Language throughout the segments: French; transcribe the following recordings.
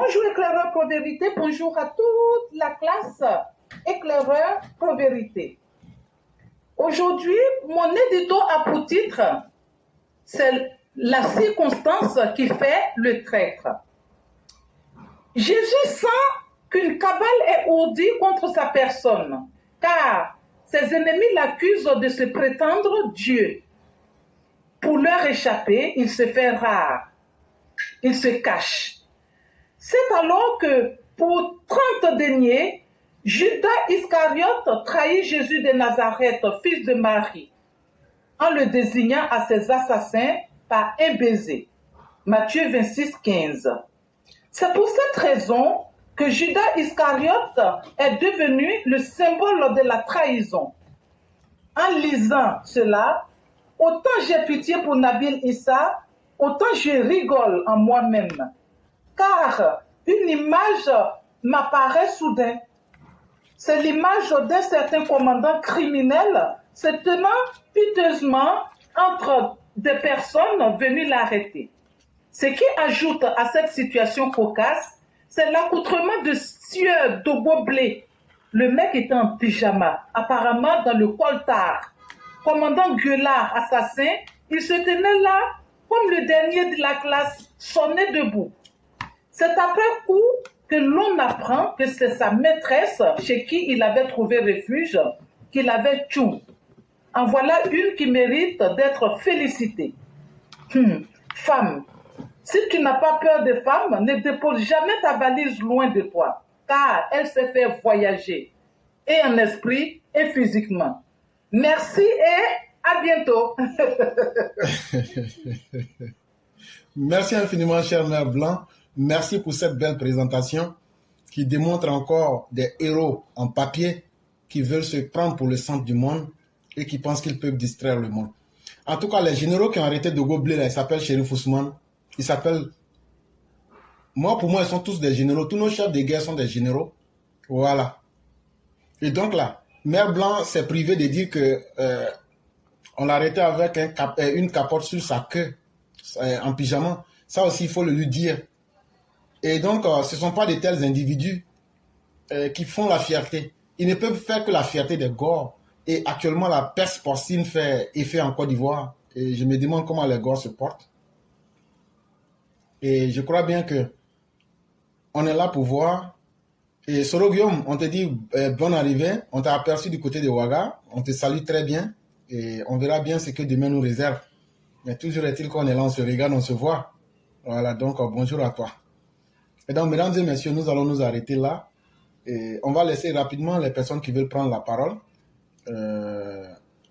Bonjour éclaireur Pro-Vérité, bonjour à toute la classe éclaireur Pro-Vérité. Aujourd'hui, mon édito a pour titre, c'est la circonstance qui fait le traître. Jésus sent qu'une cabale est ourdie contre sa personne, car ses ennemis l'accusent de se prétendre Dieu. Pour leur échapper, il se fait rare, il se cache. C'est alors que, pour 30 deniers, Judas Iscariote trahit Jésus de Nazareth, fils de Marie, en le désignant à ses assassins par un baiser. Matthieu 26, 15. C'est pour cette raison que Judas Iscariote est devenu le symbole de la trahison. En lisant cela, autant j'ai pitié pour Nabil Issa, autant je rigole en moi-même. Car une image m'apparaît soudain. C'est l'image d'un certain commandant criminel se tenant piteusement entre des personnes venues l'arrêter. Ce qui ajoute à cette situation cocasse, c'est l'accoutrement de sieur de Gobelet. Le mec était en pyjama, apparemment dans le coltard. Commandant gueulard, assassin, il se tenait là comme le dernier de la classe, sonné debout. C'est après coup que l'on apprend que c'est sa maîtresse chez qui il avait trouvé refuge, qu'il avait tué. En voilà une qui mérite d'être félicitée. Femme, si tu n'as pas peur des femmes, ne dépose jamais ta valise loin de toi, car elle sait faire voyager, et en esprit et physiquement. Merci et à bientôt. Merci infiniment, chère Mère Blanc. Merci pour cette belle présentation qui démontre encore des héros en papier qui veulent se prendre pour le centre du monde et qui pensent qu'ils peuvent distraire le monde. En tout cas, les généraux qui ont arrêté de Gobelet, ils s'appellent Chérif Ousmane. Ils s'appellent... Pour moi, ils sont tous des généraux. Tous nos chefs de guerre sont des généraux. Voilà. Et donc là, Mère Blanc s'est privée de dire que on l'a arrêté avec une capote sur sa queue, en pyjama. Ça aussi, il faut le lui dire. Et donc, ce ne sont pas de tels individus qui font la fierté. Ils ne peuvent faire que la fierté des Gors. Et actuellement, la peste porcine fait effet en Côte d'Ivoire. Et je me demande comment les Gors se portent. Et je crois bien que on est là pour voir. Et Soro Guillaume, on te dit bonne arrivée. On t'a aperçu du côté de Ouaga. On te salue très bien. Et on verra bien ce que demain nous réserve. Mais toujours est-il qu'on est là, on se regarde, on se voit. Voilà, donc bonjour à toi. Et donc, mesdames et messieurs, nous allons nous arrêter là. Et on va laisser rapidement les personnes qui veulent prendre la parole.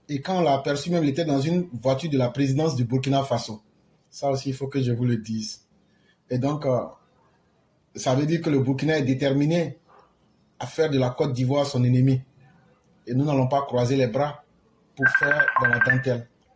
Et quand on l'a aperçu, même, il était dans une voiture de la présidence du Burkina Faso. Ça aussi, il faut que je vous le dise. Et donc, ça veut dire que le Burkina est déterminé à faire de la Côte d'Ivoire son ennemi. Et nous n'allons pas croiser les bras pour faire de la dentelle.